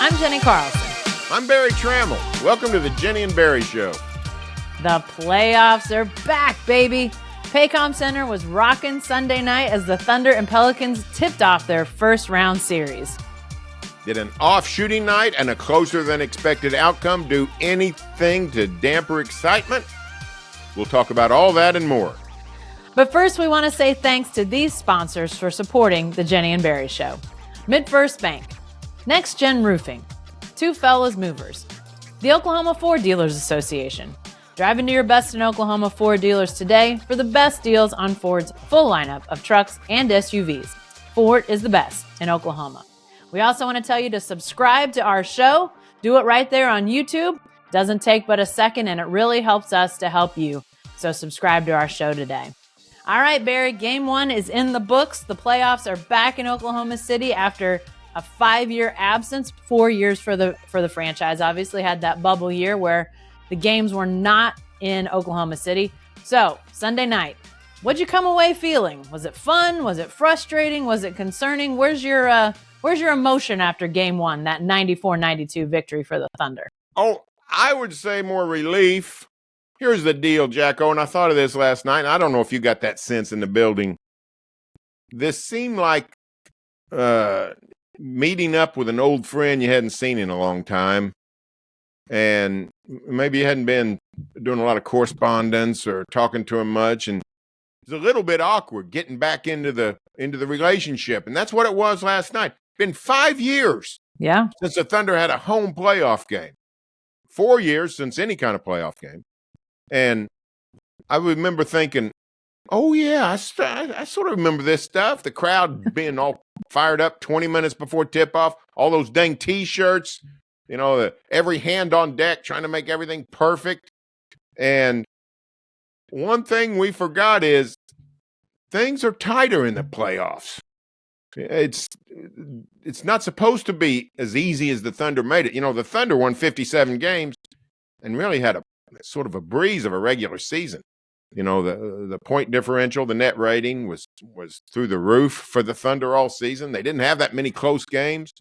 I'm Jenni Carlson. I'm Barry Trammell. Welcome to the Jenni and Berry Show. The playoffs are back, baby. Paycom Center was rocking Sunday night as the Thunder and Pelicans tipped off their first round series. Did an off shooting night and a closer than expected outcome do anything to damper excitement? We'll talk about all that and more. But first, we want to say thanks to these sponsors for supporting the Jenni and Berry Show. MidFirst Bank, Next Gen Roofing, Two Fellas Movers, the Oklahoma Ford Dealers Association. Drive into your best in Oklahoma Ford dealers today for the best deals on Ford's full lineup of trucks and SUVs. Ford is the best in Oklahoma. We also want to tell you to subscribe to our show. Do it right there on YouTube. Doesn't take but a second, and it really helps us to help you. So subscribe to our show today. All right, Barry, game one is in the books. The playoffs are back in Oklahoma City after a 5-year absence, 4 years for the franchise. Obviously had that bubble year where the games were not in Oklahoma City. So Sunday night, what'd you come away feeling? Was it fun? Was it frustrating? Was it concerning? Where's your emotion after game one, that 94-92 victory for the Thunder? Oh, I would say more relief. Here's the deal, Jacko, and I thought of this last night, and I don't know if you got that sense in the building. This seemed like meeting up with an old friend you hadn't seen in a long time, and maybe you hadn't been doing a lot of correspondence or talking to him much, and it's a little bit awkward getting back into the relationship, and that's what it was last night. Been 5 years since the Thunder had a home playoff game. 4 years since any kind of playoff game. And I remember thinking, oh, yeah, I sort of remember this stuff. The crowd being all fired up 20 minutes before tip-off, all those dang T-shirts, every hand on deck trying to make everything perfect. And one thing we forgot is things are tighter in the playoffs. It's not supposed to be as easy as the Thunder made it. The Thunder won 57 games and really had a sort of a breeze of a regular season. The point differential, the net rating was through the roof for the Thunder all season. They didn't have that many close games.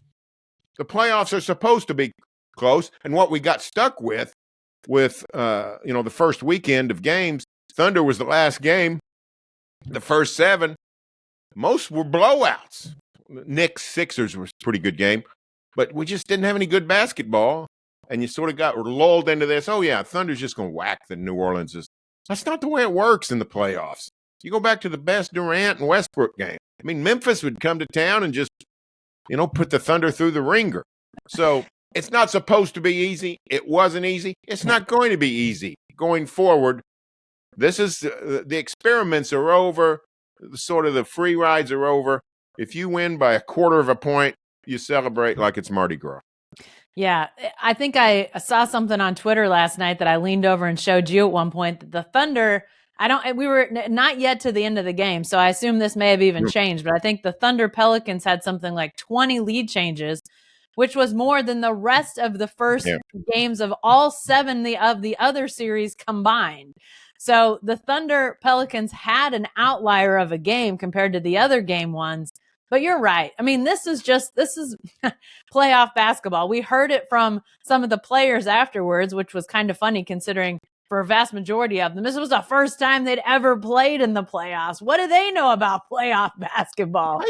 The playoffs are supposed to be close, and what we got stuck with the first weekend of games, Thunder was the last game. The first 7, most were blowouts. Knicks Sixers was a pretty good game, but we just didn't have any good basketball. And you sort of got lulled into this, oh, yeah, Thunder's just going to whack the New Orleans. That's not the way it works in the playoffs. You go back to the best Durant and Westbrook game. I mean, Memphis would come to town and just, put the Thunder through the ringer. So it's not supposed to be easy. It wasn't easy. It's not going to be easy going forward. This is the experiments are over. Sort of the free rides are over. If you win by a quarter of a point, you celebrate like it's Mardi Gras. Yeah, I think I saw something on Twitter last night that I leaned over and showed you at one point. That the Thunder, we were not yet to the end of the game, so I assume this may have even changed, but I think the Thunder-Pelicans had something like 20 lead changes, which was more than the rest of the first games of all 7 of the other series combined. So the Thunder-Pelicans had an outlier of a game compared to the other game ones. But you're right. I mean, this is playoff basketball. We heard it from some of the players afterwards, which was kind of funny considering for a vast majority of them, this was the first time they'd ever played in the playoffs. What do they know about playoff basketball?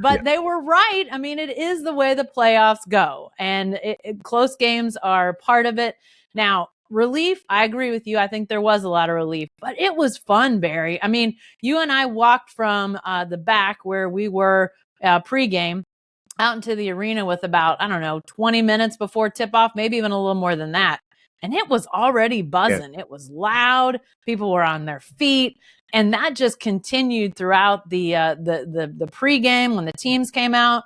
But they were right. I mean, it is the way the playoffs go, and close games are part of it. Now, relief, I agree with you. I think there was a lot of relief, but it was fun, Barry. I mean, you and I walked from the back where we were pregame out into the arena with about, 20 minutes before tip-off, maybe even a little more than that. And it was already buzzing. Yeah. It was loud. People were on their feet. And that just continued throughout the pregame when the teams came out,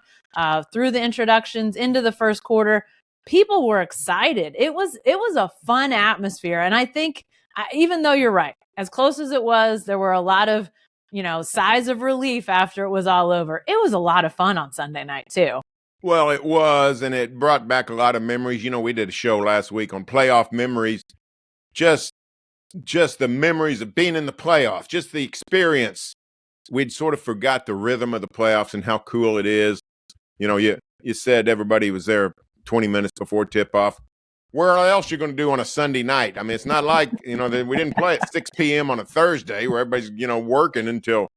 through the introductions into the first quarter. People were excited. It was a fun atmosphere. And I think, even though you're right, as close as it was, there were a lot of, sighs of relief after it was all over. It was a lot of fun on Sunday night, too. Well, it was, and it brought back a lot of memories. We did a show last week on playoff memories. Just the memories of being in the playoffs, just the experience. We'd sort of forgot the rhythm of the playoffs and how cool it is. You you said everybody was there 20 minutes before tip-off. Where else you going to do on a Sunday night? I mean, it's not like, we didn't play at 6 p.m. on a Thursday where everybody's, working until,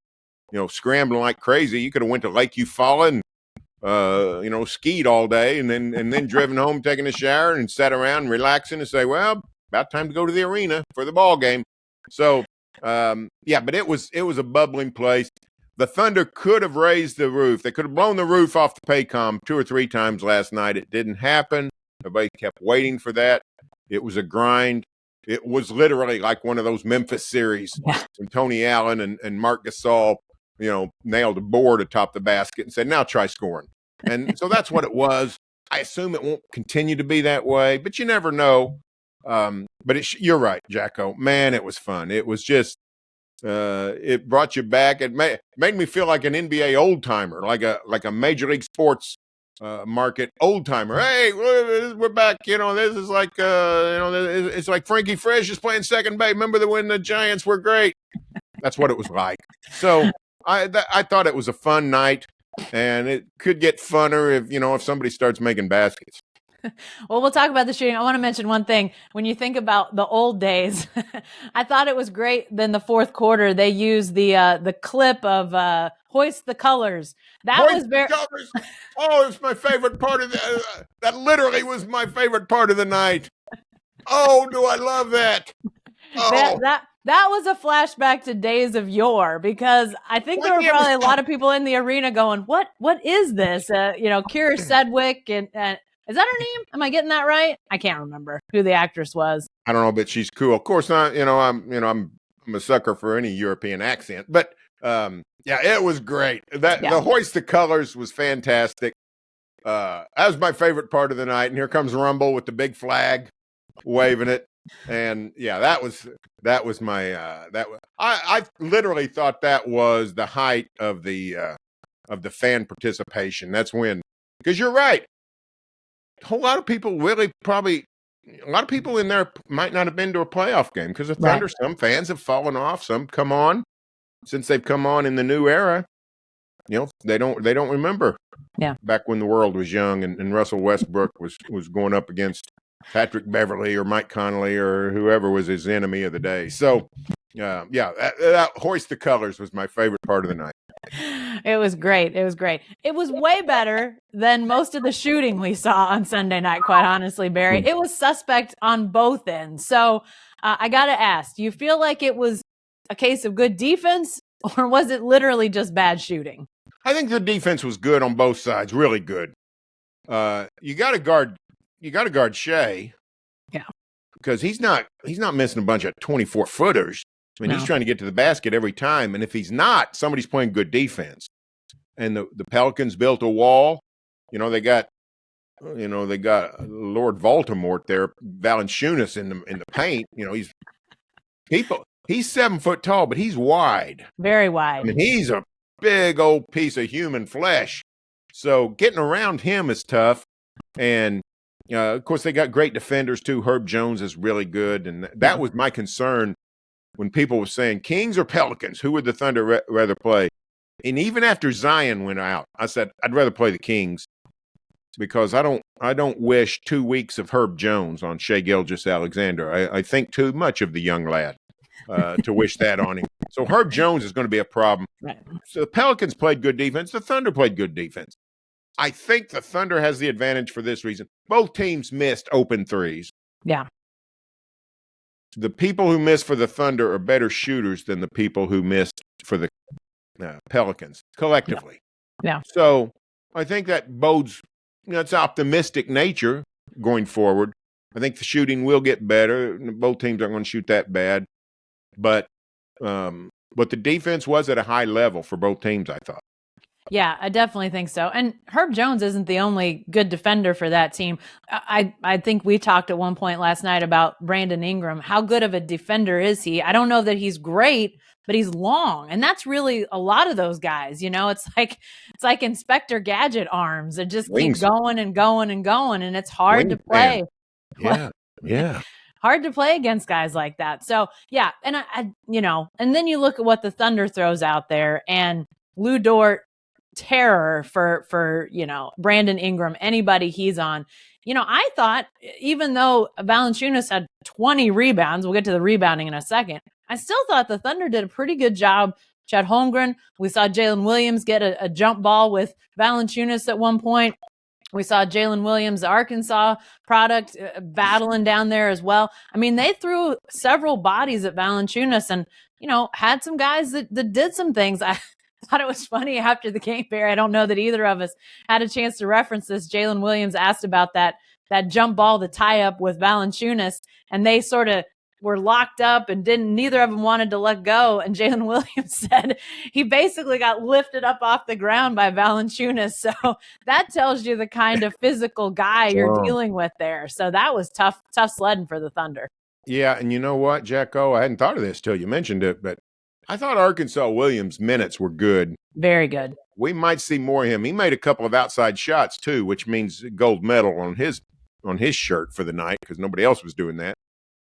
scrambling like crazy. You could have went to Lake Eufaula and, skied all day and then driven home, taking a shower and sat around relaxing and say, well, about time to go to the arena for the ball game. So, but it was a bubbling place. The Thunder could have raised the roof. They could have blown the roof off the Paycom 2 or 3 times last night. It didn't happen. Everybody kept waiting for that. It was a grind. It was literally like one of those Memphis series. And Tony Allen and Marc Gasol, nailed a board atop the basket and said, now try scoring. And so that's what it was. I assume it won't continue to be that way, but you never know. But you're right, Jacko. Man, it was fun. It was just, it brought you back. It made me feel like an NBA old timer, like a Major League Sports market old timer. Hey, we're back. This is like, it's like Frankie Fresh is playing second base. Remember when the Giants were great? That's what it was like. So I thought it was a fun night, and it could get funner if somebody starts making baskets. Well, we'll talk about the shooting. I want to mention one thing. When you think about the old days, I thought it was great. Then the fourth quarter, they used the clip of Hoist the Colors. Hoist the Colors. Oh, it's my favorite part of that literally was my favorite part of the night. Oh, do I love that? Oh. That was a flashback to days of yore, because I think there were probably a lot of people in the arena going, what is this? Kira Sedgwick and is that her name? Am I getting that right? I can't remember who the actress was. I don't know, but she's cool. Of course not. I'm a sucker for any European accent, but it was great. The Hoist the Colors was fantastic. That was my favorite part of the night. And here comes Rumble with the big flag, waving it. And that was my I literally thought that was the height of the fan participation. That's when, because you're right. A whole lot of people a lot of people in there might not have been to a playoff game because of Thunder. Right. Some fans have fallen off. Some come on since they've come on in the new era. They don't remember. Yeah. Back when the world was young and Russell Westbrook was going up against Patrick Beverly or Mike Conley or whoever was his enemy of the day. So, that Hoist the Colors was my favorite part of the night. It was great. It was way better than most of the shooting we saw on Sunday night, quite honestly, Barry. It was suspect on both ends. So I got to ask, do you feel like it was a case of good defense, or was it literally just bad shooting? I think the defense was good on both sides, really good. You got to guard Shea. Yeah. Because he's not missing a bunch of 24-footers. I mean, he's trying to get to the basket every time. And if he's not, somebody's playing good defense. And the Pelicans built a wall. They got Lord Voldemort there, Valanciunas in the paint. He's 7 foot tall, but he's wide. Very wide. I mean, he's a big old piece of human flesh. So getting around him is tough. And of course, they got great defenders too. Herb Jones is really good. And that was my concern when people were saying Kings or Pelicans, who would the Thunder rather play? And even after Zion went out, I said, I'd rather play the Kings because I don't wish 2 weeks of Herb Jones on Shai Gilgeous-Alexander. I think too much of the young lad to wish that on him. So Herb Jones is going to be a problem. Right. So the Pelicans played good defense. The Thunder played good defense. I think the Thunder has the advantage for this reason. Both teams missed open threes. Yeah. The people who missed for the Thunder are better shooters than the people who missed for the Pelicans collectively. Yeah. So I think that bodes, it's optimistic nature going forward. I think the shooting will get better. Both teams aren't going to shoot that bad. But the defense was at a high level for both teams, I thought. Yeah, I definitely think so. And Herb Jones isn't the only good defender for that team. I think we talked at one point last night about Brandon Ingram. How good of a defender is he? I don't know that he's great, but he's long. And that's really a lot of those guys. It's like Inspector Gadget arms. It just keep going and going and going. And it's hard to play. Yeah. Hard to play against guys like that. So, yeah. And and then you look at what the Thunder throws out there, and Lou Dort, terror for Brandon Ingram, anybody he's on. I thought even though Valanciunas had 20 rebounds, we'll get to the rebounding in a second, I still thought the Thunder did a pretty good job. Chet Holmgren, we saw Jalen Williams get a jump ball with Valanciunas at one point. We saw Jalen Williams, the Arkansas product, battling down there as well. I mean, they threw several bodies at Valanciunas and, had some guys that did some things. I thought it was funny after the game, Barry. I don't know that either of us had a chance to reference this. Jalen Williams asked about that jump ball, the tie-up with Valanciunas, and they sort of were locked up and neither of them wanted to let go. And Jalen Williams said he basically got lifted up off the ground by Valanciunas. So that tells you the kind of physical guy you're dealing with there. So that was tough sledding for the Thunder. Yeah, and you know what, Jacko? I hadn't thought of this till you mentioned it, but I thought Arkansas Williams' minutes were good. Very good. We might see more of him. He made a couple of outside shots too, which means gold medal on his shirt for the night because nobody else was doing that.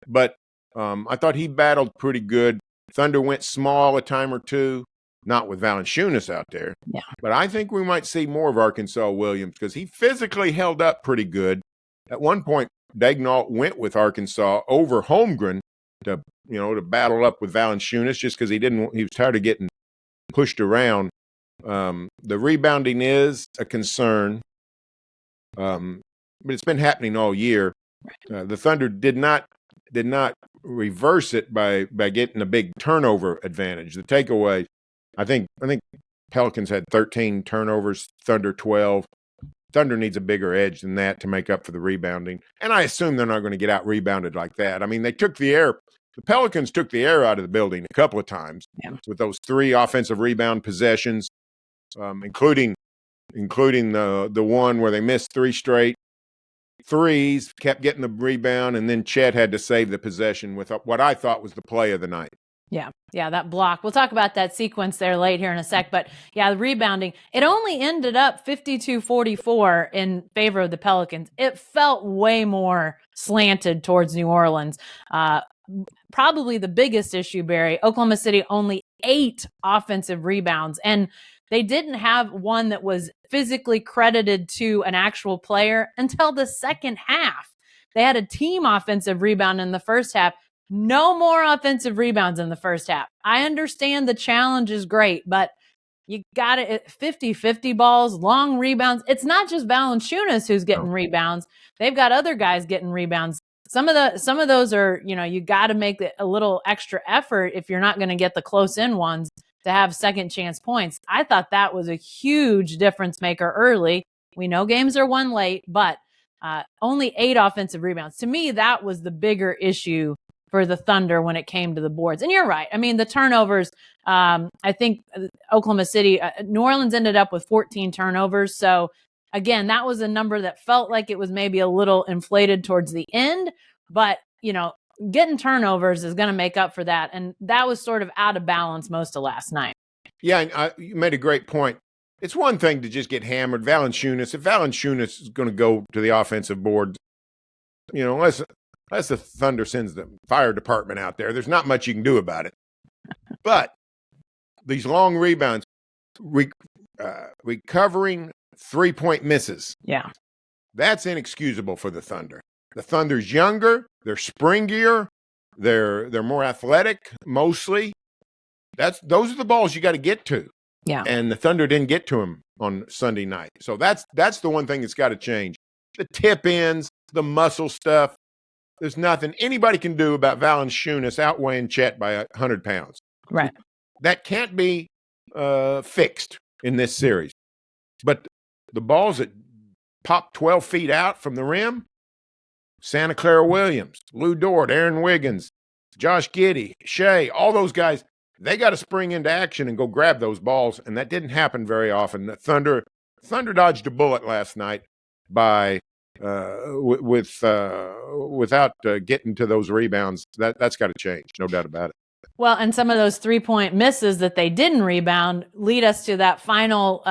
But I thought he battled pretty good. Thunder went small a time or two, not with Valanciunas out there. Yeah. But I think we might see more of Arkansas Williams because he physically held up pretty good. At one point, Daigneault went with Arkansas over Holmgren to battle up with Valanciunas just because he was tired of getting pushed around. The rebounding is a concern, but it's been happening all year. The Thunder did not reverse it by getting a big turnover advantage. The takeaway, I think Pelicans had 13 turnovers, Thunder 12. Thunder needs a bigger edge than that to make up for the rebounding. And I assume they're not going to get out rebounded like that. I mean, the Pelicans took the air out of the building a couple of times with those 3 offensive rebound possessions, including the one where they missed 3 straight threes, kept getting the rebound, and then Chet had to save the possession with what I thought was the play of the night. Yeah, that block. We'll talk about that sequence there late here in a sec. But yeah, the rebounding, it only ended up 52-44 in favor of the Pelicans. It felt way more slanted towards New Orleans. Probably the biggest issue, Barry, Oklahoma City only 8 offensive rebounds. And they didn't have one that was physically credited to an actual player until the second half. They had a team offensive rebound in the first half. No more offensive rebounds in the first half. I understand the challenge is great, but you got it 50-50 balls, long rebounds. It's not just Valanciunas who's getting rebounds. They've got other guys getting rebounds. Some of those are, you got to make a little extra effort if you're not going to get the close in ones to have second chance points. I thought that was a huge difference maker early. We know games are won late, but only 8 offensive rebounds. To me, that was the bigger issue for the Thunder when it came to the boards. And you're right. I mean, the turnovers, I think Oklahoma City, New Orleans ended up with 14 turnovers. So again, that was a number that felt like it was maybe a little inflated towards the end, but getting turnovers is going to make up for that. And that was sort of out of balance most of last night. Yeah, you made a great point. It's one thing to just get hammered. If Valanciunas is going to go to the offensive board, unless the Thunder sends the fire department out there's not much you can do about it. But these long rebounds, recovering 3-point misses. Yeah. That's inexcusable for the Thunder. The Thunder's younger, they're springier, they're more athletic mostly. Those are the balls you got to get to. Yeah. And the Thunder didn't get to them on Sunday night. So that's the one thing that's got to change. The tip ins, the muscle stuff. There's nothing anybody can do about Valanciunas outweighing Chet by 100 pounds. Right. That can't be fixed in this series. But the balls that pop 12 feet out from the rim, Santa Clara Williams, Lou Dort, Aaron Wiggins, Josh Giddey, Shea, all those guys, they got to spring into action and go grab those balls, and that didn't happen very often. The Thunder dodged a bullet last night by without getting to those rebounds. That's got to change, no doubt about it. Well, and some of those 3-point misses that they didn't rebound lead us to that final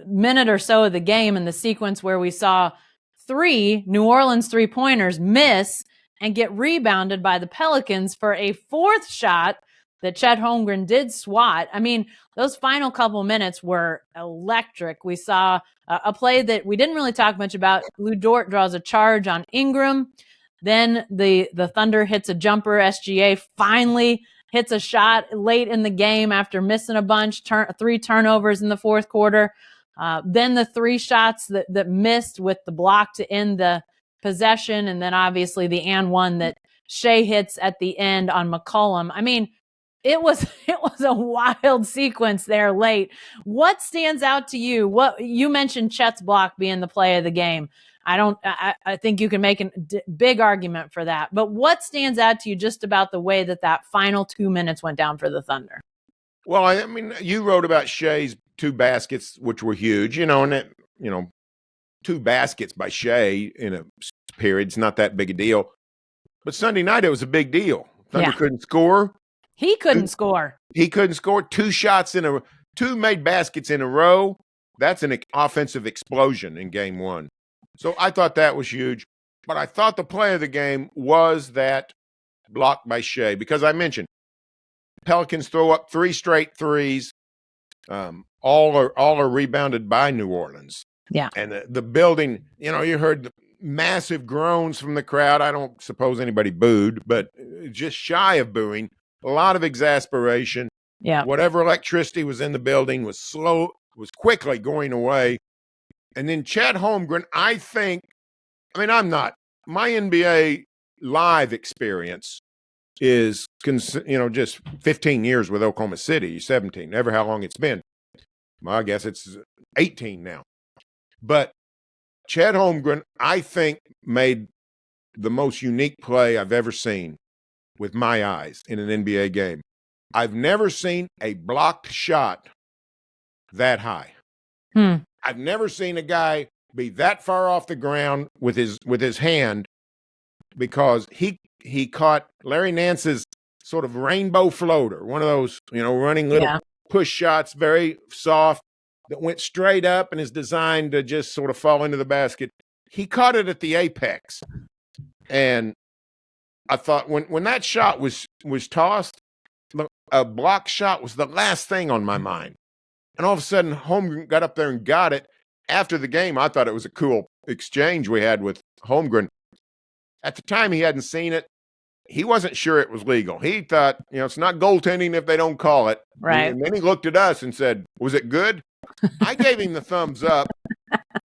minute or so of the game in the sequence where we saw 3 New Orleans 3-pointers miss and get rebounded by the Pelicans for a 4th shot that Chet Holmgren did swat. I mean, those final couple minutes were electric. We saw a play that we didn't really talk much about. Lou Dort draws a charge on Ingram. Then the Thunder hits a jumper. SGA finally hits a shot late in the game after missing a bunch, 3 turnovers in the fourth quarter. Then the 3 shots that missed with the block to end the possession. And then obviously the and one that Shea hits at the end on McCollum. I mean, it was a wild sequence there late. What stands out to you? What you mentioned Chet's block being the play of the game. I think you can make a big argument for that. But what stands out to you just about the way that final 2 minutes went down for the Thunder? Well, I mean, you wrote about Shea's 2 baskets, which were huge, and 2 baskets by Shea in a period. It's not that big a deal. But Sunday night, it was a big deal. Thunder couldn't score. He couldn't score. He couldn't score. 2 made baskets in a row. That's an offensive explosion in game 1. So I thought that was huge. But I thought the play of the game was that block by Shea, because I mentioned Pelicans throw up 3 straight threes. All are rebounded by New Orleans. Yeah. And the building, you heard the massive groans from the crowd. I don't suppose anybody booed, but just shy of booing. A lot of exasperation. Yeah. Whatever electricity was in the building was quickly going away. And then Chet Holmgren, my NBA live experience is, just 15 years with Oklahoma City, 17, never how long it's been. Well, I guess it's 18 now. But Chet Holmgren, I think, made the most unique play I've ever seen with my eyes in an NBA game. I've never seen a blocked shot that high. I've never seen a guy be that far off the ground with his hand, because he caught Larry Nance's sort of rainbow floater, one of those, running little push shots, very soft, that went straight up and is designed to just sort of fall into the basket. He caught it at the apex. And I thought when that shot was tossed, a block shot was the last thing on my mind. And all of a sudden, Holmgren got up there and got it. After the game, I thought it was a cool exchange we had with Holmgren. At the time, he hadn't seen it. He wasn't sure it was legal. He thought, it's not goaltending if they don't call it. Right. And then he looked at us and said, "Was it good?" I gave him the thumbs up.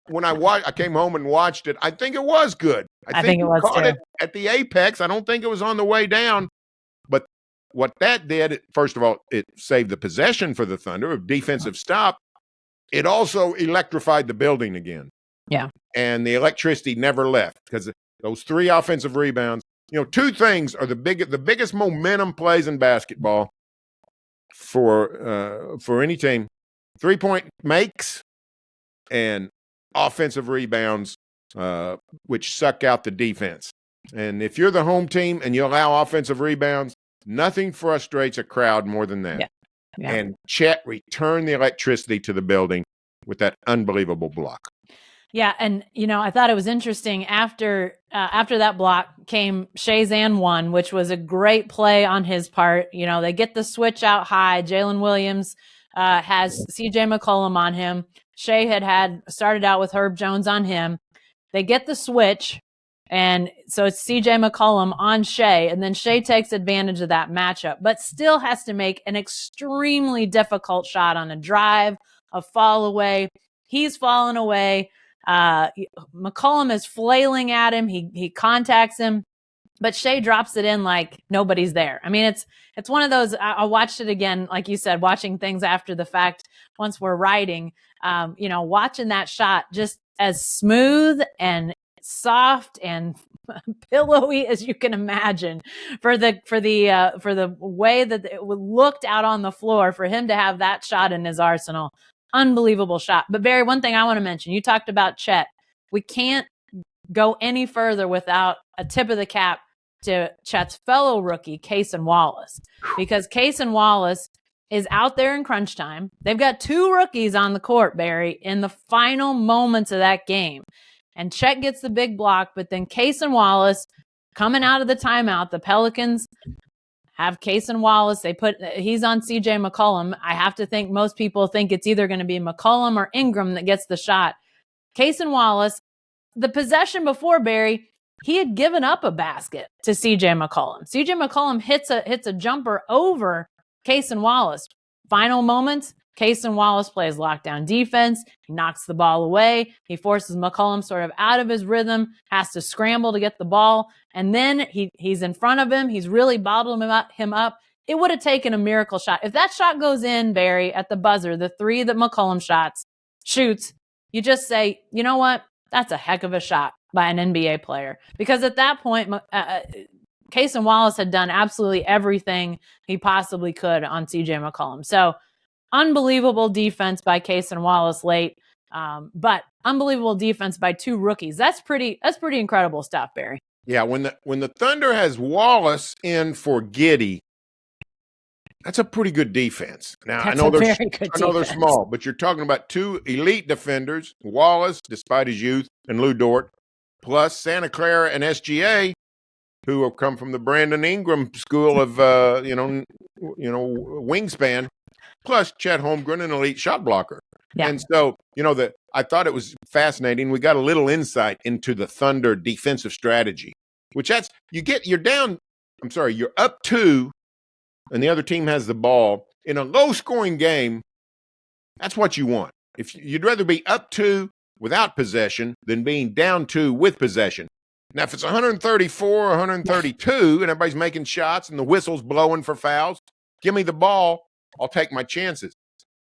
When I came home and watched it, I think it was good. I think it was caught too. it at the apex. I don't think it was on the way down. But what that did, first of all, it saved the possession for the Thunder, a defensive stop. It also electrified the building again. Yeah. And the electricity never left, because those 3 offensive rebounds, 2 things are the biggest momentum plays in basketball for any team: 3-point makes and offensive rebounds, which suck out the defense. And if you're the home team and you allow offensive rebounds, nothing frustrates a crowd more than that. Yeah. And Chet returned the electricity to the building with that unbelievable block. Yeah, and I thought it was interesting. After that block came Shea's and one, which was a great play on his part. They get the switch out high. Jalen Williams has CJ McCollum on him. Shea had started out with Herb Jones on him. They get the switch, and so it's CJ McCollum on Shea, and then Shea takes advantage of that matchup, but still has to make an extremely difficult shot on a drive, a fall away. He's falling away. McCollum is flailing at him. He contacts him, but Shea drops it in like nobody's there. I mean, it's one of those. I watched it again, like you said, watching things after the fact once we're writing. Watching that shot just as smooth and soft and pillowy as you can imagine for the way that it looked out on the floor, for him to have that shot in his arsenal. Unbelievable shot. But Barry, one thing I want to mention, you talked about Chet. We can't go any further without a tip of the cap to Chet's fellow rookie, Cason Wallace, because Cason Wallace is out there in crunch time. They've got 2 rookies on the court, Barry, in the final moments of that game. And Chet gets the big block, but then Cason Wallace, coming out of the timeout, the Pelicans have Case and Wallace. He's on CJ McCollum. I have to think most people think it's either going to be McCollum or Ingram that gets the shot. Case and Wallace, the possession before, Barry, he had given up a basket to CJ McCollum. CJ McCollum hits a jumper over Case and Wallace. Final moments, Case and Wallace plays lockdown defense. He knocks the ball away. He forces McCollum sort of out of his rhythm, has to scramble to get the ball. And then he's in front of him. He's really bottled him up. It would have taken a miracle shot. If that shot goes in, Barry, at the buzzer, the three that McCollum shoots, you just say, you know what? That's a heck of a shot by an NBA player. Because at that point, Case and Wallace had done absolutely everything he possibly could on CJ McCollum. So unbelievable defense by Case and Wallace late, but unbelievable defense by two rookies. That's pretty incredible stuff, Barry. Yeah, when the Thunder has Wallace in for Giddey, that's a pretty good defense. Now I know they're small, but you're talking about two elite defenders, Wallace, despite his youth, and Lou Dort, plus Santa Clara and SGA, who have come from the Brandon Ingram school of wingspan, plus Chet Holmgren, an elite shot blocker. Yeah. And so, I thought it was fascinating. We got a little insight into the Thunder defensive strategy, which you're up 2, and the other team has the ball. In a low-scoring game, that's what you want. If you'd rather be up 2 without possession than being down 2 with possession. Now, if it's 134 or 132 and everybody's making shots and the whistle's blowing for fouls, give me the ball. I'll take my chances.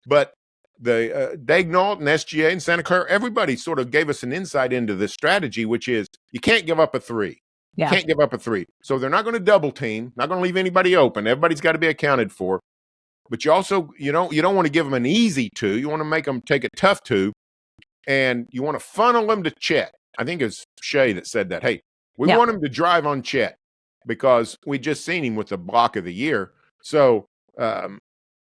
But the Daignault and SGA and Santa Clara, everybody sort of gave us an insight into this strategy, which is you can't give up a 3. Yeah. You can't give up a 3. So they're not going to double team, not going to leave anybody open. Everybody's got to be accounted for. But you also, you don't want to give them an easy 2. You want to make them take a tough 2. And you want to funnel them to Chet. I think it's Shea that said that. Hey, we want him to drive on Chet because we just seen him with the block of the year. So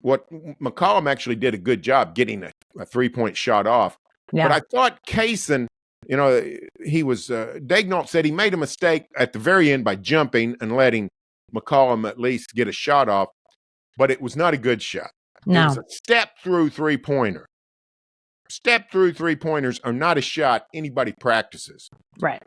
what McCollum actually did a good job getting a 3-point shot off. Yeah. But I thought Kaysen, Daignault said he made a mistake at the very end by jumping and letting McCollum at least get a shot off, but it was not a good shot. No. It was a step-through three-pointer. Step-through three-pointers are not a shot anybody practices. Right.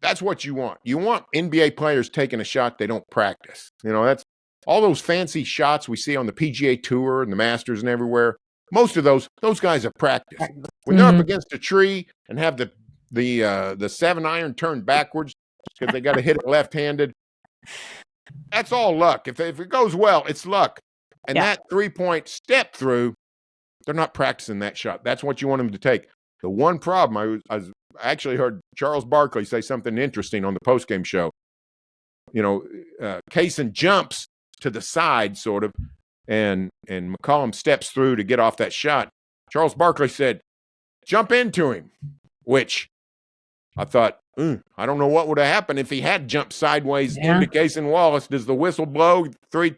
That's what you want. You want NBA players taking a shot they don't practice. That's all those fancy shots we see on the PGA Tour and the Masters and everywhere. Most of those guys are practiced. When they're up against a tree and have the 7-iron turned backwards because they got to hit it left-handed, that's all luck. If it goes well, it's luck. And that 3-point step through, they're not practicing that shot. That's what you want them to take. The one problem, I actually heard Charles Barkley say something interesting on the postgame show. Kaysen jumps to the side, sort of, and McCollum steps through to get off that shot. Charles Barkley said, jump into him, which I thought, I don't know what would have happened if he had jumped sideways into Kaysen Wallace. Does the whistle blow? 3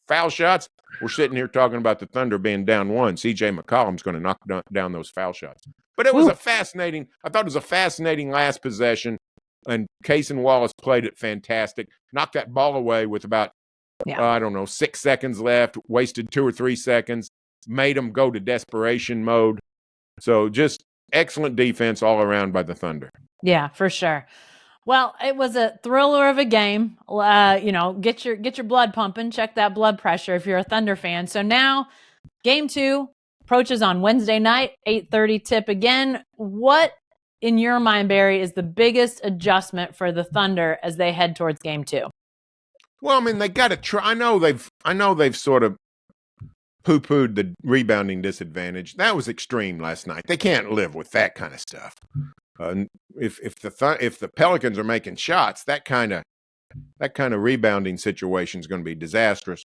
foul shots? We're sitting here talking about the Thunder being down 1. CJ McCollum's going to knock down those foul shots. But it was I thought it was a fascinating last possession, and Kaysen Wallace played it fantastic. Knocked that ball away with about, 6 seconds left, wasted 2 or 3 seconds, made them go to desperation mode. So just excellent defense all around by the Thunder. Yeah, for sure. Well, it was a thriller of a game. Get your blood pumping, check that blood pressure if you're a Thunder fan. So now game 2 approaches on Wednesday night, 8:30 tip again. What, in your mind, Barry, is the biggest adjustment for the Thunder as they head towards game 2? Well, I mean, they got to try. I know they've sort of poo-pooed the rebounding disadvantage. That was extreme last night. They can't live with that kind of stuff. If the Pelicans are making shots, that kind of rebounding situation is going to be disastrous.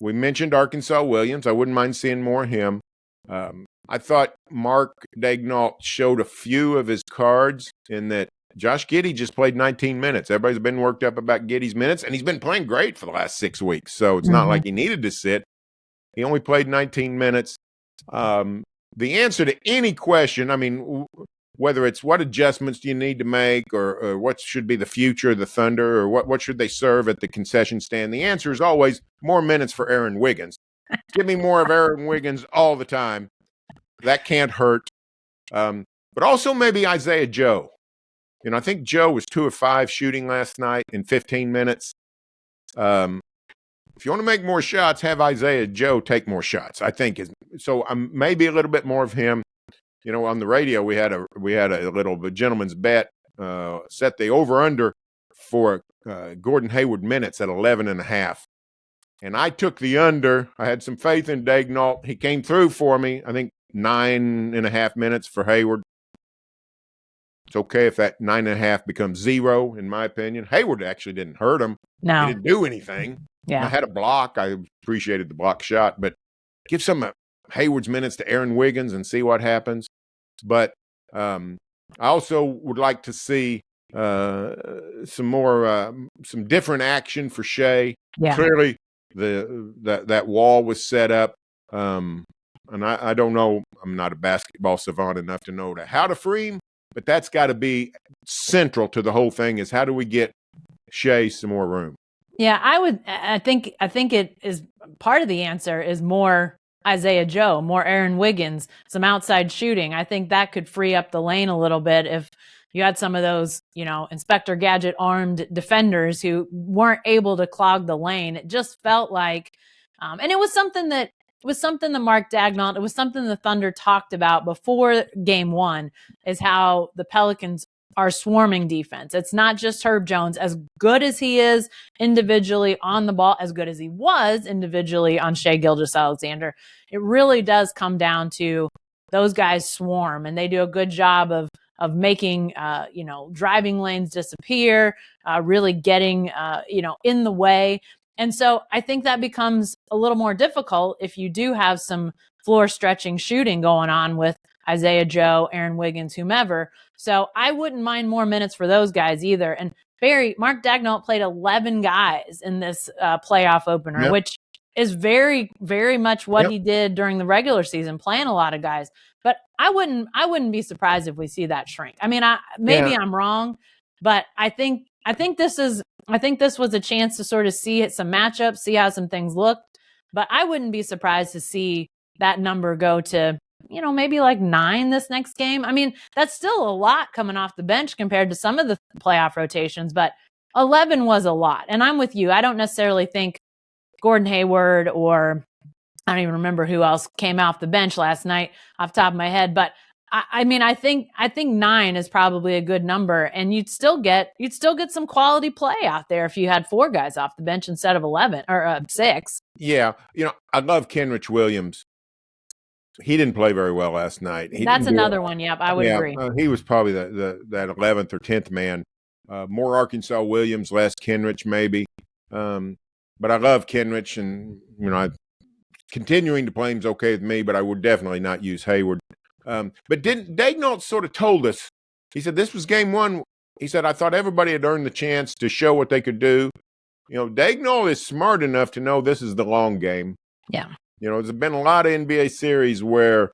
We mentioned Arkansas Williams. I wouldn't mind seeing more of him. I thought Mark Daignault showed a few of his cards in that Josh Giddey just played 19 minutes. Everybody's been worked up about Giddey's minutes, and he's been playing great for the last 6 weeks. So it's not like he needed to sit. He only played 19 minutes. The answer to any question, I mean, whether it's what adjustments do you need to make or what should be the future of the Thunder or what should they serve at the concession stand, the answer is always more minutes for Aaron Wiggins. Give me more of Aaron Wiggins all the time. That can't hurt. But also maybe Isaiah Joe. I think Joe was 2 of 5 shooting last night in 15 minutes. If you want to make more shots, have Isaiah Joe take more shots, I think. So maybe a little bit more of him. On the radio, we had a little gentleman's bet, set the over-under for Gordon Hayward minutes at 11.5. And I took the under. I had some faith in Daigneault. He came through for me. I think 9.5 minutes for Hayward. It's okay if that 9.5 becomes 0, in my opinion. Hayward actually didn't hurt him. No. He didn't do anything. Yeah. I had a block. I appreciated the block shot. But give some Hayward's minutes to Aaron Wiggins and see what happens. But I also would like to see some different action for Shea. Yeah. Clearly, that wall was set up. And I don't know. I'm not a basketball savant enough to know how to free him. But that's got to be central to the whole thing is how do we get Shea some more room? Yeah, I think it is part of the answer is more Isaiah Joe, more Aaron Wiggins, some outside shooting. I think that could free up the lane a little bit if you had some of those, Inspector Gadget armed defenders who weren't able to clog the lane. It just felt like, and it was something that Mark Daigneault, it was something the Thunder talked about before game 1 is how the Pelicans are swarming defense. It's not just Herb Jones, as good as he is individually on the ball, as good as he was individually on Shai Gilgeous-Alexander. It really does come down to those guys swarm, and they do a good job of making, driving lanes disappear, really getting, in the way. And so I think that becomes a little more difficult if you do have some floor stretching shooting going on with Isaiah Joe, Aaron Wiggins, whomever. So I wouldn't mind more minutes for those guys either. And Mark Daigneault played 11 guys in this playoff opener, which is very, very much what he did during the regular season, playing a lot of guys. But I wouldn't be surprised if we see that shrink. I mean, I'm wrong, but I think this was a chance to sort of see some matchups, see how some things look. But I wouldn't be surprised to see that number go to, maybe like 9 this next game. I mean, that's still a lot coming off the bench compared to some of the playoff rotations, but 11 was a lot. And I'm with you. I don't necessarily think Gordon Hayward or I don't even remember who else came off the bench last night off the top of my head, but I think 9 is probably a good number, and you'd still get some quality play out there if you had 4 guys off the bench instead of 11 or 6. Yeah, I love Kenrich Williams. He didn't play very well last night. That's another one. Yep, I would agree. He was probably that 11th or 10th man. More Arkansas Williams, less Kenrich maybe. But I love Kenrich, and continuing to play him's okay with me. But I would definitely not use Hayward. But Daigneault sort of told us, he said, this was game 1. He said, I thought everybody had earned the chance to show what they could do. Daigneault is smart enough to know this is the long game. Yeah. There's been a lot of NBA series where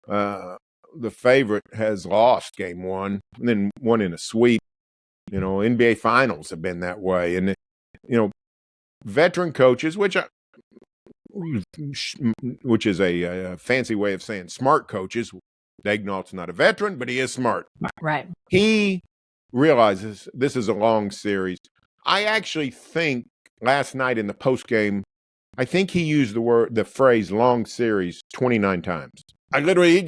the favorite has lost game 1 and then won in a sweep. NBA finals have been that way. And, veteran coaches, which is a fancy way of saying smart coaches. Daigneault's not a veteran, but he is smart. Right. He realizes this is a long series. I actually think last night in the postgame, I think he used the phrase long series 29 times. I literally,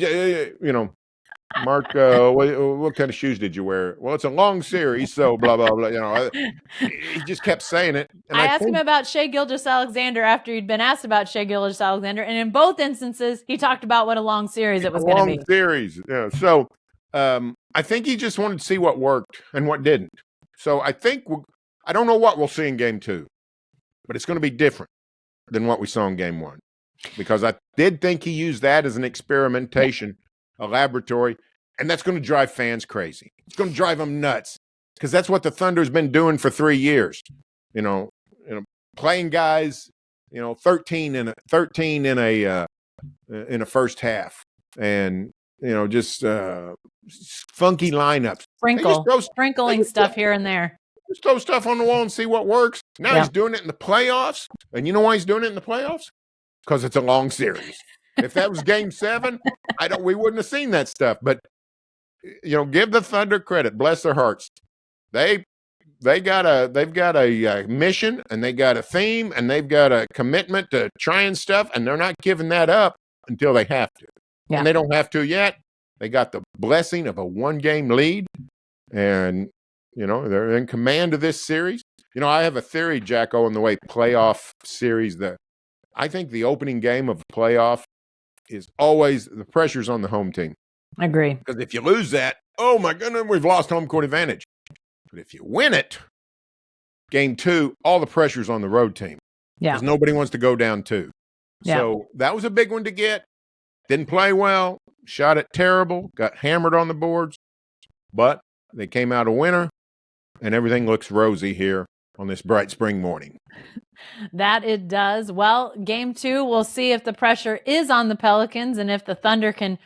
Mark, what kind of shoes did you wear? Well, it's a long series, so blah, blah, blah. He just kept saying it. And I asked him about Shai Gilgeous-Alexander after he'd been asked about Shai Gilgeous-Alexander, and in both instances, he talked about what a long series it was going to be. Long series, yeah. So I think he just wanted to see what worked and what didn't. So I don't know what we'll see in game 2, but it's going to be different than what we saw in game 1, because I did think he used that as an experimentation, a laboratory, and that's going to drive fans crazy. It's going to drive them nuts, because that's what the Thunder's been doing for 3 years. Playing guys, 13 in a first half, and just funky lineups. Sprinkling stuff here and there. Just throw stuff on the wall and see what works. Now he's doing it in the playoffs. And you know why he's doing it in the playoffs? Because it's a long series. If that was Game 7, we wouldn't have seen that stuff. But give the Thunder credit. Bless their hearts. They've got a mission, and they got a theme, and they've got a commitment to trying stuff, and they're not giving that up until they have to. Yeah. And they don't have to yet. They got the blessing of a 1-game lead, and they're in command of this series. I have a theory, Jacko, in the way playoff series. I think the opening game of a playoff is always the pressure's on the home team. I agree. Because if you lose that, oh my goodness, we've lost home court advantage. But if you win it, Game 2, all the pressure's on the road team. Yeah. Because nobody wants to go down 2. Yeah. So that was a big one to get. Didn't play well. Shot it terrible. Got hammered on the boards. But they came out a winner. And everything looks rosy here on this bright spring morning. That it does. Well, Game 2, we'll see if the pressure is on the Pelicans and if the Thunder can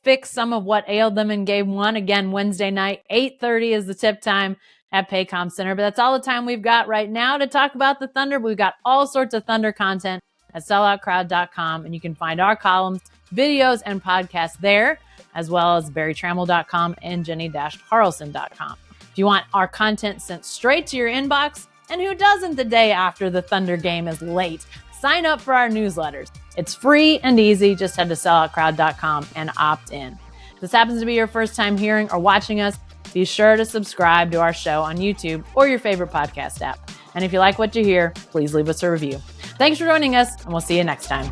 fix some of what ailed them in Game 1. Again, Wednesday night, 8:30 is the tip time at Paycom Center. But that's all the time we've got right now to talk about the Thunder. We've got all sorts of Thunder content at selloutcrowd.com, and you can find our columns, videos, and podcasts there, as well as barrytrammell.com and jenny-harrelson.com. If you want our content sent straight to your inbox, and who doesn't the day after the Thunder game is late, sign up for our newsletters. It's free and easy. Just head to selloutcrowd.com and opt in. If this happens to be your first time hearing or watching us, be sure to subscribe to our show on YouTube or your favorite podcast app. And if you like what you hear, please leave us a review. Thanks for joining us, and we'll see you next time.